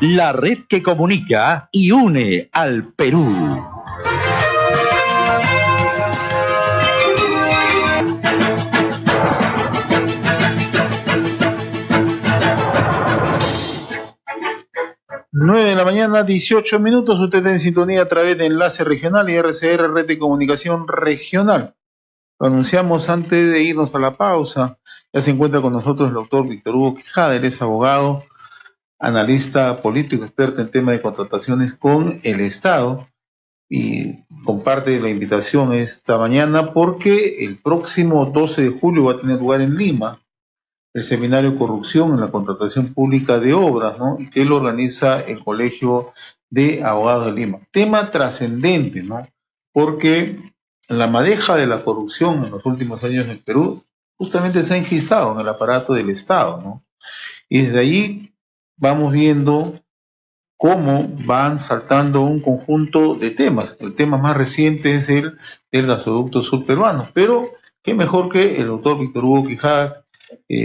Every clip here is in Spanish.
La red que comunica y une al Perú. Nueve de la mañana, 18 minutos. Usted en sintonía a través de Enlace Regional y RCR, Red de Comunicación Regional. Lo anunciamos antes de irnos a la pausa. Ya se encuentra con nosotros el doctor Víctor Hugo Quijada. Él es abogado, analista político, experto en temas de contrataciones con el Estado, y comparte la invitación esta mañana porque el próximo 12 de julio va a tener lugar en Lima el seminario Corrupción en la Contratación Pública de Obras, ¿no? Y que lo organiza el Colegio de Abogados de Lima. Tema trascendente, ¿no? Porque la madeja de la corrupción en los últimos años en Perú justamente se ha enquistado en el aparato del Estado, ¿no? Y desde ahí vamos viendo cómo van saltando un conjunto de temas. El tema más reciente es el del gasoducto sur peruano, pero qué mejor que el doctor Víctor Hugo Quijada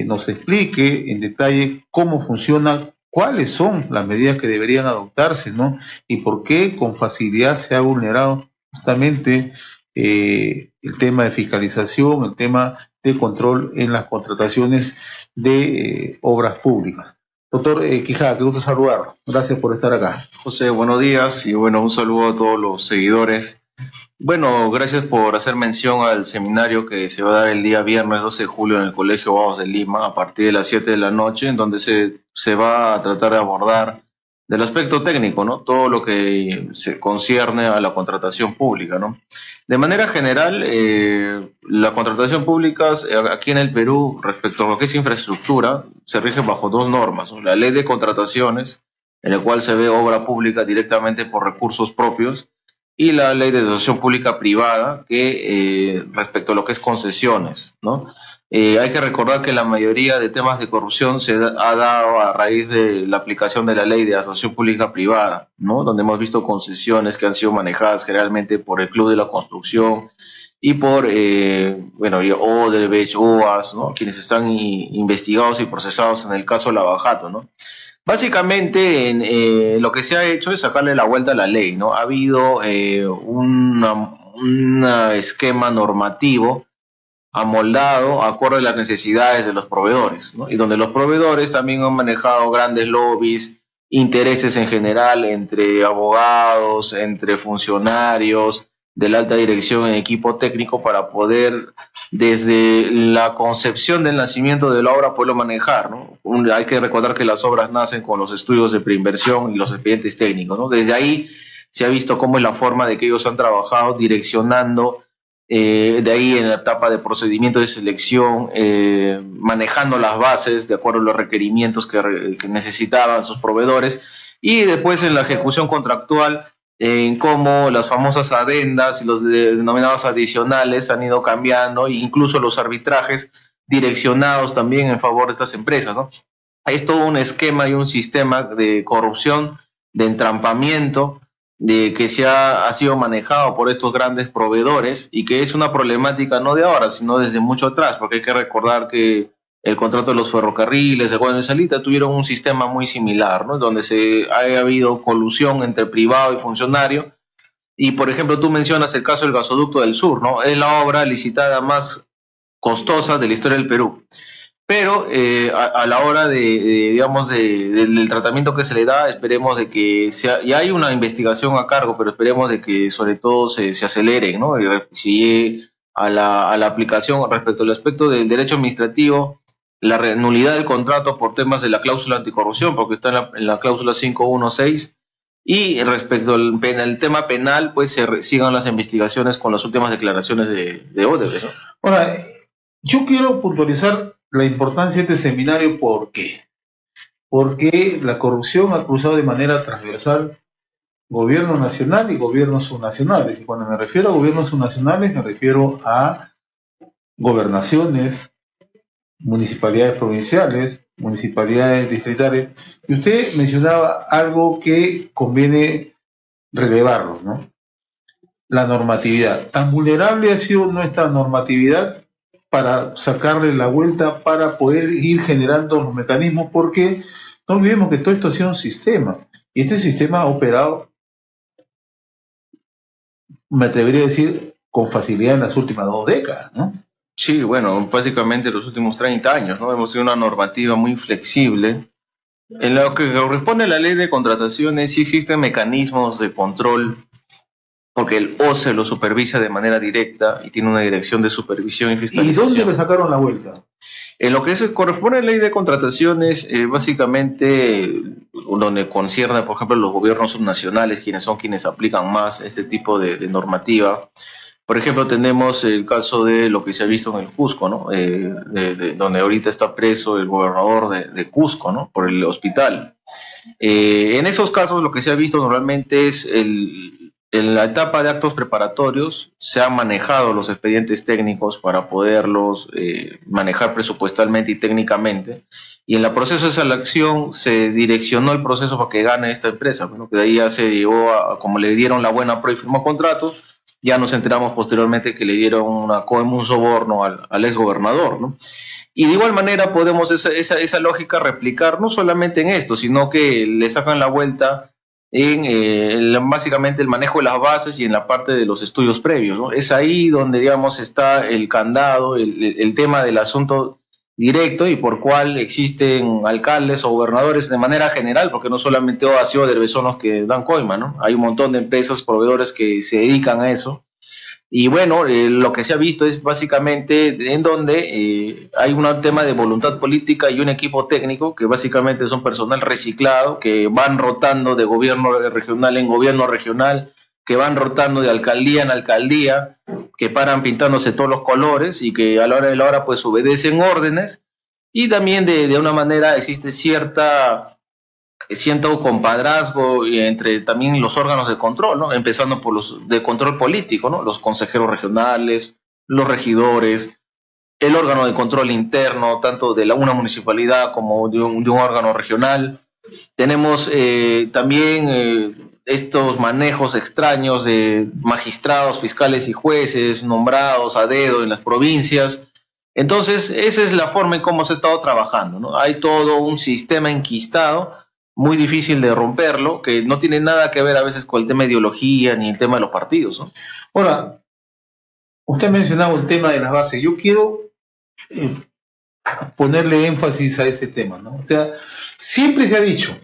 nos explique en detalle cómo funciona, cuáles son las medidas que deberían adoptarse, ¿no? Y por qué con facilidad se ha vulnerado justamente el tema de fiscalización, el tema de control en las contrataciones de obras públicas. Doctor Quijada, qué gusto saludarlo. Gracias por estar acá. José, buenos días y bueno, un saludo a todos los seguidores. Bueno, gracias por hacer mención al seminario que se va a dar el día viernes 12 de julio en el Colegio de Abogados de Lima a partir de las 7 de la noche, en donde se va a tratar de abordar del aspecto técnico, ¿no? Todo lo que se concierne a la contratación pública, ¿no? De manera general, la contratación pública aquí en el Perú, respecto a lo que es infraestructura, se rige bajo dos normas, ¿no? La ley de contrataciones, en la cual se ve obra pública directamente por recursos propios, y la ley de asociación pública privada, que respecto a lo que es concesiones, ¿no? Hay que recordar que la mayoría de temas de corrupción se ha dado a raíz de la aplicación de la ley de asociación pública privada, ¿no? Donde hemos visto concesiones que han sido manejadas generalmente por el Club de la Construcción y por, Odebrecht, OAS, ¿no? Quienes están investigados y procesados en el caso Lavajato, ¿no? Básicamente, lo que se ha hecho es sacarle la vuelta a la ley, ¿no? Ha habido un esquema normativo amoldado acorde a las necesidades de los proveedores, ¿no? Y donde los proveedores también han manejado grandes lobbies, intereses en general entre abogados, entre funcionarios de la alta dirección en equipo técnico para poder, desde la concepción del nacimiento de la obra, poderlo manejar, ¿no? Hay que recordar que las obras nacen con los estudios de preinversión y los expedientes técnicos, ¿no? Desde ahí se ha visto cómo es la forma de que ellos han trabajado direccionando, de ahí en la etapa de procedimiento de selección, manejando las bases de acuerdo a los requerimientos que necesitaban sus proveedores, y después en la ejecución contractual, en cómo las famosas adendas y los denominados adicionales han ido cambiando, e incluso los arbitrajes direccionados también en favor de estas empresas, ¿no? Es todo un esquema y un sistema de corrupción, de entrampamiento, de que ha sido manejado por estos grandes proveedores, y que es una problemática no de ahora, sino desde mucho atrás, porque hay que recordar que el contrato de los ferrocarriles, de Guadalupe Salita, tuvieron un sistema muy similar, ¿no? Donde ha habido colusión entre privado y funcionario. Y, por ejemplo, tú mencionas el caso del gasoducto del sur, ¿no? Es la obra licitada más costosa de la historia del Perú. Pero a la hora del tratamiento que se le da, esperemos de que y hay una investigación a cargo, pero esperemos de que sobre todo se acelere, ¿no? Si a la aplicación respecto al aspecto del derecho administrativo, la nulidad del contrato por temas de la cláusula anticorrupción, porque está en la cláusula 516, y respecto al tema penal, pues sigan las investigaciones con las últimas declaraciones de Odebrecht, ¿no? Ahora, yo quiero puntualizar la importancia de este seminario. ¿Por qué? Porque la corrupción ha cruzado de manera transversal gobierno nacional y gobiernos subnacionales. Y cuando me refiero a gobiernos subnacionales, me refiero a gobernaciones, municipalidades provinciales, municipalidades distritales. Y usted mencionaba algo que conviene relevarlo, ¿no? La normatividad. Tan vulnerable ha sido nuestra normatividad para sacarle la vuelta, para poder ir generando los mecanismos, porque No olvidemos que todo esto ha sido un sistema, y este sistema ha operado, me atrevería a decir, con facilidad en las últimas 2 décadas, ¿no? Sí, bueno, básicamente los últimos 30 años, ¿no? Hemos tenido una normativa muy flexible. En lo que corresponde a la ley de contrataciones, sí existen mecanismos de control, porque el OCE lo supervisa de manera directa y tiene una dirección de supervisión y ¿Y fiscalización. dónde le sacaron la vuelta? En lo que corresponde a la ley de contrataciones, básicamente donde concierne, por ejemplo, los gobiernos subnacionales, quienes aplican más este tipo de normativa. Por ejemplo, tenemos el caso de lo que se ha visto en el Cusco, ¿no? Donde ahorita está preso el gobernador de Cusco, ¿no? Por el hospital. En esos casos lo que se ha visto normalmente es en la etapa de actos preparatorios se han manejado los expedientes técnicos para poderlos manejar presupuestalmente y técnicamente. Y en el proceso de selección se direccionó el proceso para que gane esta empresa, ¿no? Que de ahí ya se llegó a, como le dieron la buena prueba y firmó contrato, ya nos enteramos posteriormente que le dieron un soborno al exgobernador, ¿no? Y de igual manera podemos esa lógica replicar no solamente en esto, sino que le sacan la vuelta en básicamente el manejo de las bases y en la parte de los estudios previos, ¿no? Es ahí donde, digamos, está el candado, el tema del asunto directo y por cual existen alcaldes o gobernadores de manera general, porque no solamente OASI o Derbe son los que dan coima, ¿no? Hay un montón de empresas, proveedores que se dedican a eso. Y bueno, lo que se ha visto es básicamente en donde hay un tema de voluntad política y un equipo técnico que básicamente son personal reciclado, que van rotando de gobierno regional en gobierno regional, que van rotando de alcaldía en alcaldía, que paran pintándose todos los colores y que a la hora de la hora pues obedecen órdenes. Y también de una manera existe cierto compadrazgo entre también los órganos de control, ¿no? Empezando por los de control político, ¿no? Los consejeros regionales, los regidores, el órgano de control interno, tanto de una municipalidad como de un órgano regional. Tenemos también estos manejos extraños de magistrados, fiscales y jueces nombrados a dedo en las provincias. Entonces, esa es la forma en cómo se ha estado trabajando, ¿no? Hay todo un sistema enquistado muy difícil de romperlo, que no tiene nada que ver a veces con el tema de ideología ni el tema de los partidos, ¿no? Ahora, usted ha mencionado el tema de las bases. Yo quiero ponerle énfasis a ese tema, ¿no? O sea, siempre se ha dicho,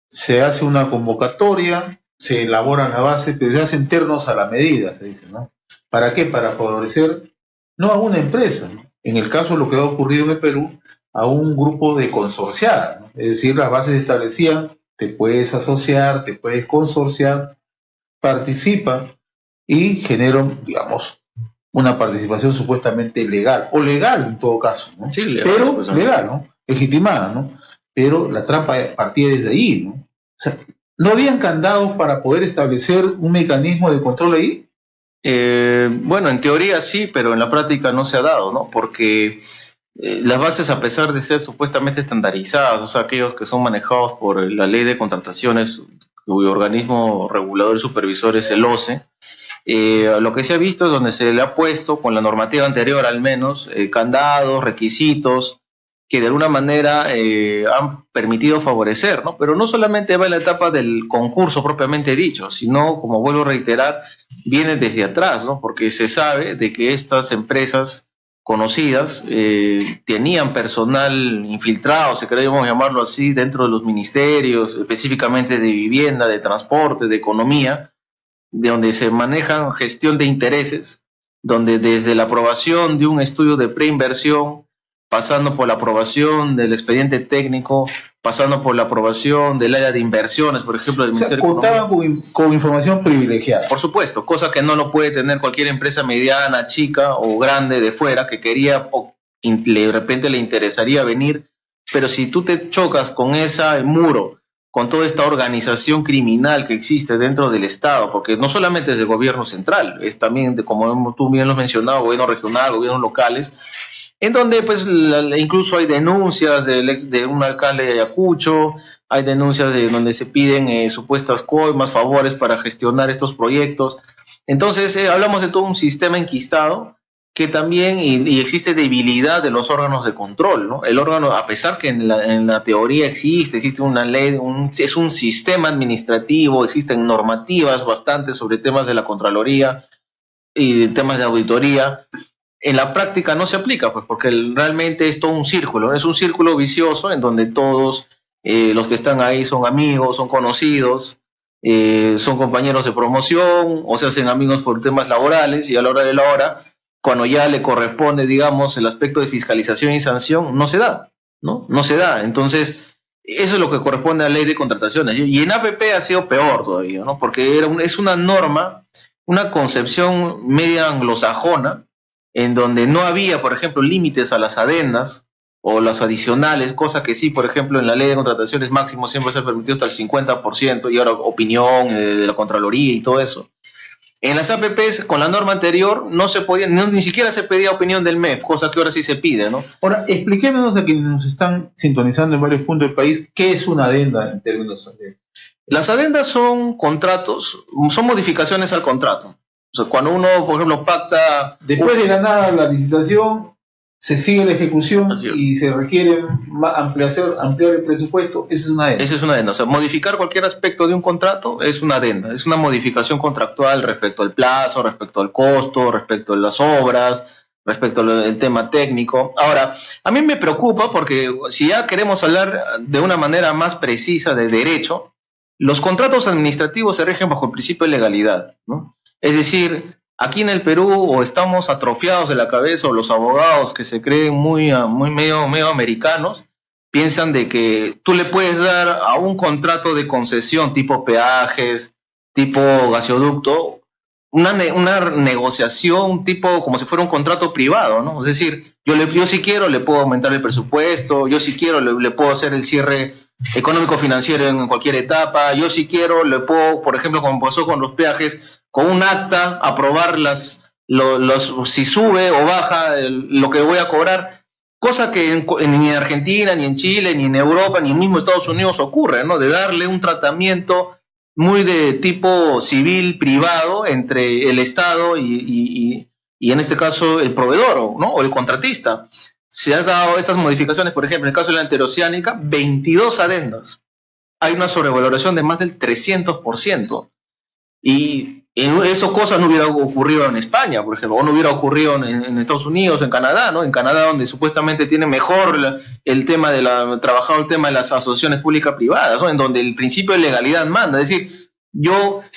se hace una convocatoria, se elaboran las bases, pero se hacen ternos a la medida, se dice, ¿no? ¿Para qué? Para favorecer no a una empresa, ¿no? En el caso de lo que ha ocurrido en el Perú, a un grupo de consorciadas, ¿no? Es decir, las bases establecían, te puedes asociar, te puedes consorciar, participa y genera, digamos, una participación supuestamente legal, o legal en todo caso, ¿no? Sí, legal, pero pues, legal, ¿no? Legitimada, ¿no? Pero la trampa partía desde ahí, ¿no? O sea, ¿no habían candados para poder establecer un mecanismo de control ahí? Bueno, en teoría sí, pero en la práctica no se ha dado, ¿no? Porque las bases, a pesar de ser supuestamente estandarizadas, o sea, aquellos que son manejados por la ley de contrataciones, cuyo organismo regulador y supervisor es el OCE, lo que se ha visto es donde se le ha puesto, con la normativa anterior al menos, candados, requisitos, que de alguna manera han permitido favorecer, ¿no? Pero no solamente va en la etapa del concurso propiamente dicho, sino, como vuelvo a reiterar, viene desde atrás, ¿no? Porque se sabe de que estas empresas conocidas tenían personal infiltrado, si queremos llamarlo así, dentro de los ministerios, específicamente de vivienda, de transporte, de economía, de donde se manejan gestión de intereses, donde desde la aprobación de un estudio de preinversión, pasando por la aprobación del expediente técnico, pasando por la aprobación del área de inversiones, por ejemplo, del O sea, Ministerio de Economía. contaban con información privilegiada. Por supuesto, cosa que no lo puede tener cualquier empresa mediana, chica o grande de fuera que quería o de repente le interesaría venir, pero si tú te chocas con ese muro, con toda esta organización criminal que existe dentro del Estado, porque no solamente es del gobierno central, es también, como tú bien lo has mencionado, gobierno regional, gobiernos locales, en donde pues incluso hay denuncias de un alcalde de Ayacucho, hay denuncias de donde se piden supuestas coimas, favores para gestionar estos proyectos. Entonces hablamos de todo un sistema enquistado que también y existe debilidad de los órganos de control, ¿no? El órgano, a pesar que en la teoría existe una ley, es un sistema administrativo, existen normativas bastante sobre temas de la Contraloría y temas de auditoría, en la práctica no se aplica, pues porque realmente es todo un círculo, ¿no? Es un círculo vicioso en donde todos los que están ahí son amigos, son conocidos, son compañeros de promoción o se hacen amigos por temas laborales, y a la hora de la hora, cuando ya le corresponde, digamos, el aspecto de fiscalización y sanción, no se da, ¿no? No se da. Entonces, eso es lo que corresponde a la ley de contrataciones. Y en APP ha sido peor todavía, ¿no? Porque es una norma, una concepción media anglosajona, en donde no había, por ejemplo, límites a las adendas o las adicionales, cosa que sí, por ejemplo, en la ley de contrataciones máximo siempre se ha permitido hasta el 50%, y ahora opinión de la Contraloría y todo eso. En las APPs, con la norma anterior, no se podía, ni siquiera se pedía opinión del MEF, cosa que ahora sí se pide, ¿no? Ahora, expliquémonos a quienes nos están sintonizando en varios puntos del país, ¿qué es una adenda en términos de... Las adendas son contratos, son modificaciones al contrato. O sea, cuando uno, por ejemplo, pacta... Después de ganar la licitación, se sigue la ejecución y se requiere ampliar el presupuesto, esa es una adenda. Esa es una adenda. O sea, modificar cualquier aspecto de un contrato es una adenda. Es una modificación contractual respecto al plazo, respecto al costo, respecto a las obras, respecto al tema técnico. Ahora, a mí me preocupa porque si ya queremos hablar de una manera más precisa de derecho, los contratos administrativos se rigen bajo el principio de legalidad, ¿no? Es decir, aquí en el Perú o estamos atrofiados de la cabeza, o los abogados que se creen muy medio americanos piensan de que tú le puedes dar a un contrato de concesión tipo peajes, tipo gasoducto, una negociación tipo como si fuera un contrato privado, ¿no? Es decir, yo si quiero le puedo aumentar el presupuesto, yo si quiero le puedo hacer el cierre económico financiero en cualquier etapa, yo si quiero le puedo, por ejemplo, como pasó con los peajes, con un acta aprobar si sube o baja lo que voy a cobrar, cosa que ni en Argentina, ni en Chile, ni en Europa, ni en mismo Estados Unidos ocurre, ¿no? De darle un tratamiento muy de tipo civil privado entre el Estado y en este caso el proveedor, ¿no? O el contratista. Se han dado estas modificaciones, por ejemplo, en el caso de la interoceánica, 22 adendas. Hay una sobrevaloración de más del 300%. Y eso cosas no hubiera ocurrido en España, por ejemplo, o no hubiera ocurrido en Estados Unidos, en Canadá, ¿no? En Canadá, donde supuestamente tiene mejor trabajado el tema de las asociaciones públicas-privadas, ¿no? En donde el principio de legalidad manda. Es decir,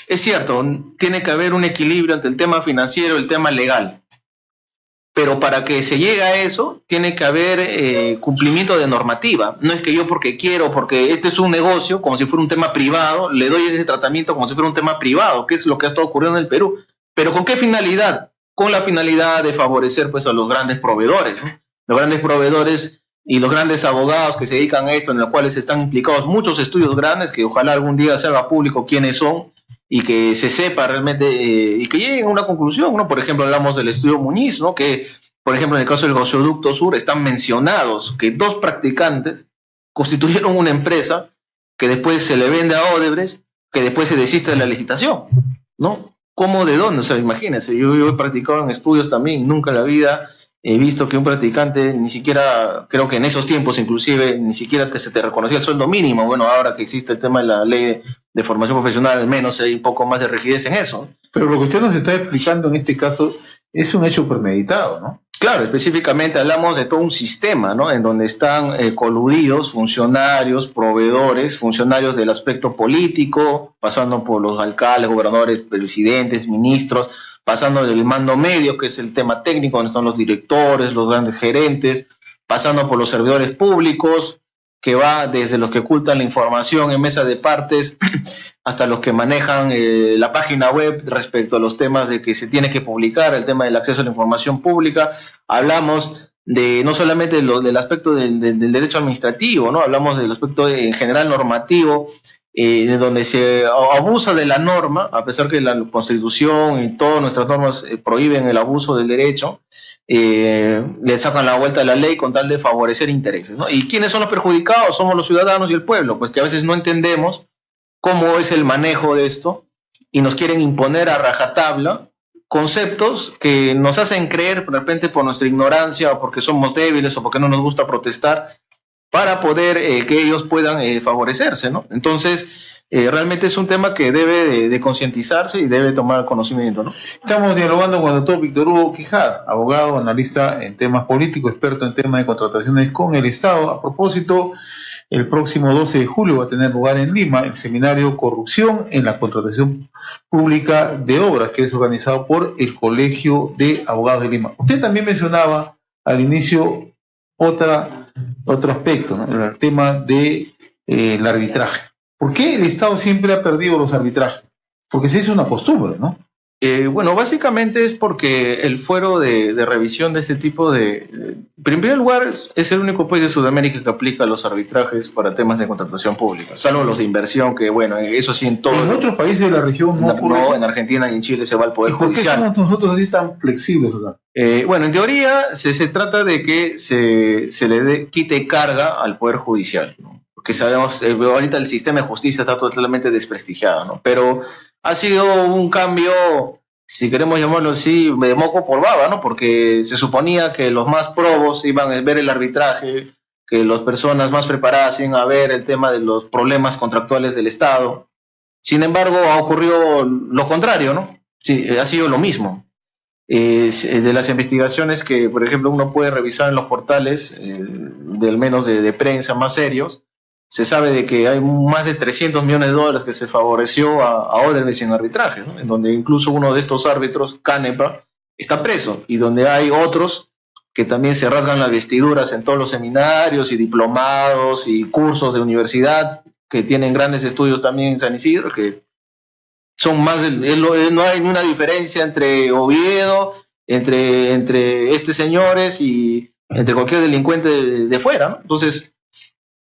es cierto, tiene que haber un equilibrio entre el tema financiero y el tema legal. Pero para que se llegue a eso, tiene que haber cumplimiento de normativa. No es que yo porque quiero, porque este es un negocio, como si fuera un tema privado, le doy ese tratamiento como si fuera un tema privado, que es lo que ha estado ocurriendo en el Perú. ¿Pero con qué finalidad? Con la finalidad de favorecer, pues, a los grandes proveedores, ¿no? Los grandes proveedores y los grandes abogados que se dedican a esto, en los cuales están implicados muchos estudios grandes, que ojalá algún día se haga público quiénes son, y que se sepa realmente y que lleguen a una conclusión, ¿no? Por ejemplo, hablamos del estudio Muñiz, ¿no? Que, por ejemplo, en el caso del gasoducto sur están mencionados que 2 practicantes constituyeron una empresa que después se le vende a Odebrecht, que después se desiste de la licitación, ¿no? ¿Cómo, de dónde? O sea, imagínense, yo he practicado en estudios también, nunca en la vida he visto que un practicante, ni siquiera, creo que en esos tiempos inclusive, ni siquiera se te reconocía el sueldo mínimo. Bueno, ahora que existe el tema de la ley de formación profesional, al menos hay un poco más de rigidez en eso. Pero lo que usted nos está explicando en este caso es un hecho premeditado, ¿no? Claro, específicamente hablamos de todo un sistema, ¿no? En donde están coludidos funcionarios, proveedores, funcionarios del aspecto político, pasando por los alcaldes, gobernadores, presidentes, ministros, pasando del mando medio, que es el tema técnico, donde están los directores, los grandes gerentes, pasando por los servidores públicos, que va desde los que ocultan la información en mesa de partes hasta los que manejan la página web respecto a los temas de que se tiene que publicar, el tema del acceso a la información pública. Hablamos de no solamente del aspecto del derecho administrativo, ¿no? Hablamos del aspecto en general normativo, de donde se abusa de la norma, a pesar que la Constitución y todas nuestras normas prohíben el abuso del derecho, le sacan la vuelta a la ley con tal de favorecer intereses, ¿no? ¿Y quiénes son los perjudicados? Somos los ciudadanos y el pueblo, pues que a veces no entendemos cómo es el manejo de esto y nos quieren imponer a rajatabla conceptos que nos hacen creer de repente por nuestra ignorancia o porque somos débiles o porque no nos gusta protestar para poder que ellos puedan favorecerse, ¿no? Entonces, realmente es un tema que debe de concientizarse y debe tomar conocimiento, ¿no? Estamos dialogando con el doctor Víctor Hugo Quijada, abogado, analista en temas políticos, experto en temas de contrataciones con el Estado. A propósito, el próximo 12 de julio va a tener lugar en Lima el seminario Corrupción en la Contratación Pública de Obras, que es organizado por el Colegio de Abogados de Lima. Usted también mencionaba al inicio otro aspecto, ¿no? El tema de el arbitraje. ¿Por qué el Estado siempre ha perdido los arbitrajes? Porque se hizo una costumbre, ¿no? Bueno, básicamente es porque el fuero de revisión de este tipo en primer lugar, es el único país de Sudamérica que aplica los arbitrajes para temas de contratación pública, salvo los de inversión, que bueno, eso sí en todo. En otros países de la región no, en Argentina y en Chile se va al Poder Judicial. ¿Por qué somos nosotros así tan flexibles acá? Bueno, en teoría se trata de que se le quite carga al Poder Judicial, ¿no? Porque sabemos, ahorita el sistema de justicia está totalmente desprestigiado, ¿no? Pero ha sido un cambio, si queremos llamarlo así, de moco por baba, ¿no? Porque se suponía que los más probos iban a ver el arbitraje, que las personas más preparadas iban a ver el tema de los problemas contractuales del Estado. Sin embargo, ha ocurrido lo contrario, ¿no? Sí, ha sido lo mismo. De las investigaciones que, por ejemplo, uno puede revisar en los portales, del menos de prensa más serios, se sabe de que hay más de $300 millones que se favoreció a Odebrecht en arbitrajes, ¿no? En donde incluso uno de estos árbitros, Canepa, está preso, y donde hay otros que también se rasgan las vestiduras en todos los seminarios y diplomados y cursos de universidad, que tienen grandes estudios también en San Isidro, que son más no hay una diferencia entre Oviedo, entre estos señores y entre cualquier delincuente de fuera, ¿no? Entonces,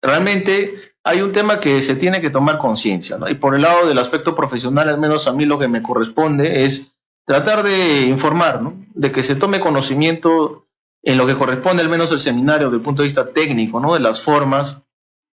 realmente hay un tema que se tiene que tomar conciencia, ¿no? Y por el lado del aspecto profesional, al menos a mí lo que me corresponde es tratar de informar, ¿no? De que se tome conocimiento en lo que corresponde, al menos el seminario, desde el punto de vista técnico, ¿no? De las formas,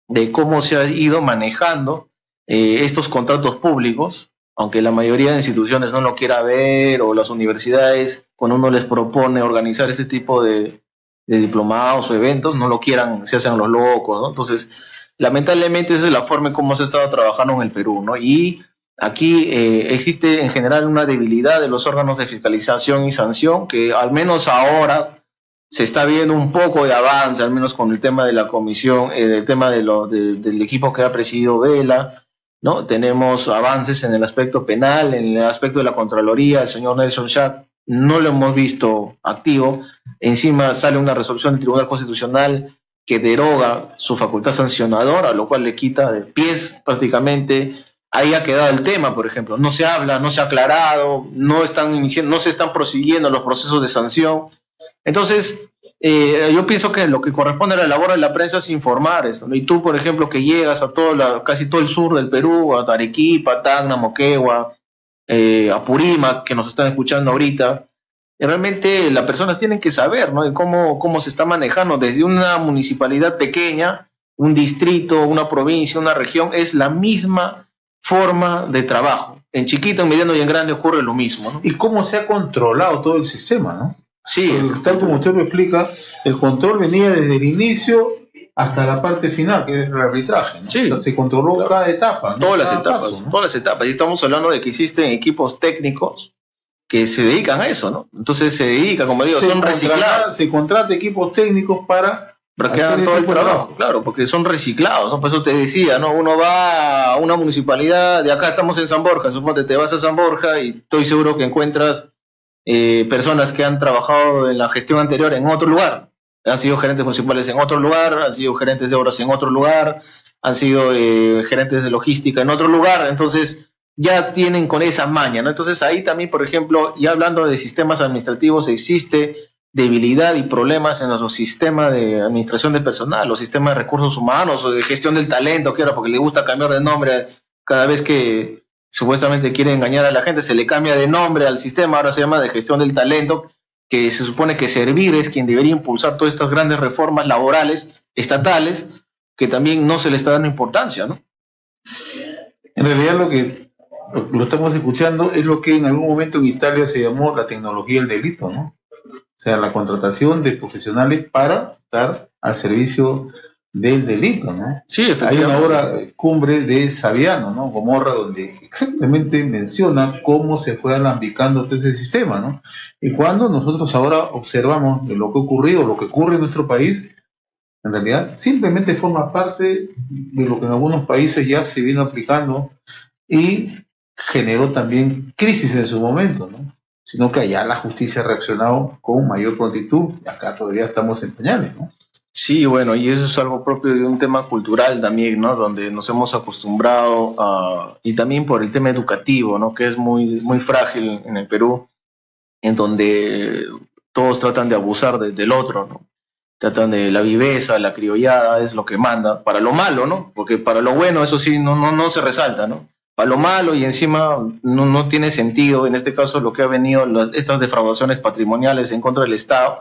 de cómo se ha ido manejando estos contratos públicos, aunque la mayoría de instituciones no lo quiera ver, o las universidades, cuando uno les propone organizar este tipo de diplomados o eventos, no lo quieran, se hacen los locos, ¿no? Entonces, lamentablemente esa es la forma en cómo se ha estado trabajando en el Perú, ¿no? Y aquí existe en general una debilidad de los órganos de fiscalización y sanción, que al menos ahora se está viendo un poco de avance, al menos con el tema de la comisión, del tema del equipo que ha presidido Vela, ¿no? Tenemos avances en el aspecto penal, en el aspecto de la Contraloría. El señor Nelson Schack no lo hemos visto activo. Encima sale una resolución del Tribunal Constitucional que deroga su facultad sancionadora, lo cual le quita de pies prácticamente. Ahí ha quedado el tema, por ejemplo. No se habla, no se ha aclarado, no se están prosiguiendo los procesos de sanción. Entonces, yo pienso que lo que corresponde a la labor de la prensa es informar esto, ¿no? Y tú, por ejemplo, que llegas a casi todo el sur del Perú, a Arequipa, Tacna, Moquegua, Apurímac, que nos están escuchando ahorita, realmente las personas tienen que saber, ¿no? Cómo se está manejando desde una municipalidad pequeña, un distrito, una provincia, una región, es la misma forma de trabajo. En chiquito, en mediano y en grande ocurre lo mismo, ¿no? Y cómo se ha controlado todo el sistema, ¿no? Sí. Tal como usted lo explica, el control venía desde el inicio hasta la parte final, que es el arbitraje, ¿no? Sí. O sea, se controló, claro, cada etapa, ¿no? Todas las Cada etapas, paso, ¿no? todas las etapas. Y estamos hablando de que existen equipos técnicos que se dedican a eso, ¿no? Entonces se dedica, como digo, son reciclados. Se contrata equipos técnicos para que hagan todo el trabajo, claro, porque son reciclados, ¿no? Por eso te decía, ¿no? Uno va a una municipalidad, de acá estamos en San Borja, suponte te vas a San Borja y estoy seguro que encuentras personas que han trabajado en la gestión anterior en otro lugar, han sido gerentes municipales en otro lugar, han sido gerentes de obras en otro lugar, han sido gerentes de logística en otro lugar, entonces ya tienen con esa maña, ¿no? Entonces ahí también, por ejemplo, ya hablando de sistemas administrativos, existe debilidad y problemas en nuestro sistema de administración de personal, los sistemas de recursos humanos o de gestión del talento, que ahora porque le gusta cambiar de nombre cada vez que supuestamente quiere engañar a la gente, se le cambia de nombre al sistema, ahora se llama de gestión del talento, que se supone que Servir es quien debería impulsar todas estas grandes reformas laborales, estatales, que también no se le está dando importancia, ¿no? En realidad lo que lo estamos escuchando, es lo que en algún momento en Italia se llamó la tecnología del delito, ¿no? O sea, la contratación de profesionales para estar al servicio del delito, ¿no? Sí, Hay efectivamente. una obra cumbre de Saviano, ¿no? Gomorra, donde exactamente menciona cómo se fue alambicando todo ese sistema, ¿no? Y cuando nosotros ahora observamos de lo que ocurrió, lo que ocurre en nuestro país, en realidad simplemente forma parte de lo que en algunos países ya se vino aplicando y generó también crisis en su momento, ¿no? Sino que allá la justicia ha reaccionado con mayor prontitud, y acá todavía estamos en pañales, ¿no? Sí, bueno, y eso es algo propio de un tema cultural también, ¿no? Donde nos hemos acostumbrado y también por el tema educativo, ¿no? Que es muy, muy frágil en el Perú, en donde todos tratan de abusar del otro, ¿no? Tratan de la viveza, la criollada es lo que manda, para lo malo, ¿no? Porque para lo bueno, eso sí, no se resalta, ¿no? Para lo malo y encima no tiene sentido, en este caso lo que ha venido, estas defraudaciones patrimoniales en contra del Estado,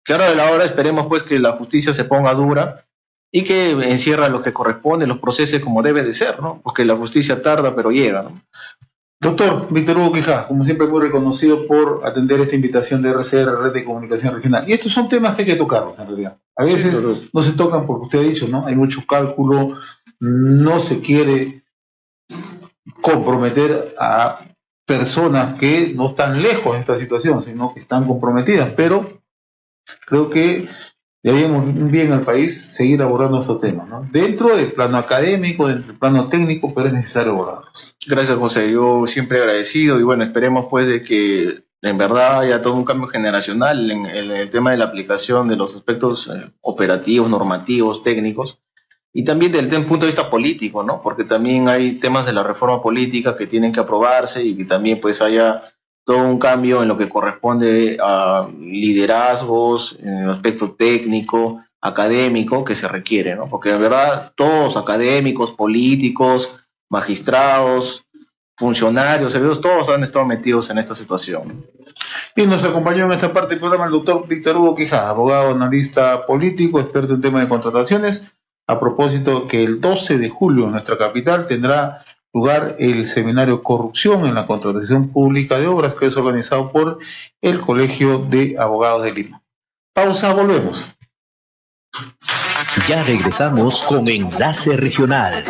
que ahora de la hora esperemos pues que la justicia se ponga dura y que encierra lo que corresponde, los procesos como debe de ser, ¿no? Porque la justicia tarda pero llega, ¿no? Doctor Víctor Hugo Quijada, como siempre muy reconocido por atender esta invitación de RCR, Red de Comunicación Regional. Y estos son temas que hay que tocarlos en realidad. A veces sí, no se tocan porque usted ha dicho, ¿no? Hay mucho cálculo, no se quiere comprometer a personas que no están lejos de esta situación, sino que están comprometidas, pero creo que deberíamos bien al país seguir abordando estos temas, ¿no? Dentro del plano académico, dentro del plano técnico, pero es necesario abordarlos. Gracias, José. Yo siempre agradecido y bueno, esperemos pues de que en verdad haya todo un cambio generacional en el tema de la aplicación de los aspectos operativos, normativos, técnicos y también desde el punto de vista político, ¿no? Porque también hay temas de la reforma política que tienen que aprobarse y que también pues haya todo un cambio en lo que corresponde a liderazgos, en el aspecto técnico, académico que se requiere, ¿no? Porque en verdad todos, académicos, políticos, magistrados, funcionarios, servidores, todos han estado metidos en esta situación. Y nos acompañó en esta parte del programa el doctor Víctor Hugo Quijada, abogado, analista político, experto en temas de contrataciones. A propósito que el 12 de julio en nuestra capital tendrá lugar el seminario Corrupción en la Contratación Pública de Obras, que es organizado por el Colegio de Abogados de Lima. Pausa, volvemos. Ya regresamos con Enlace Regional.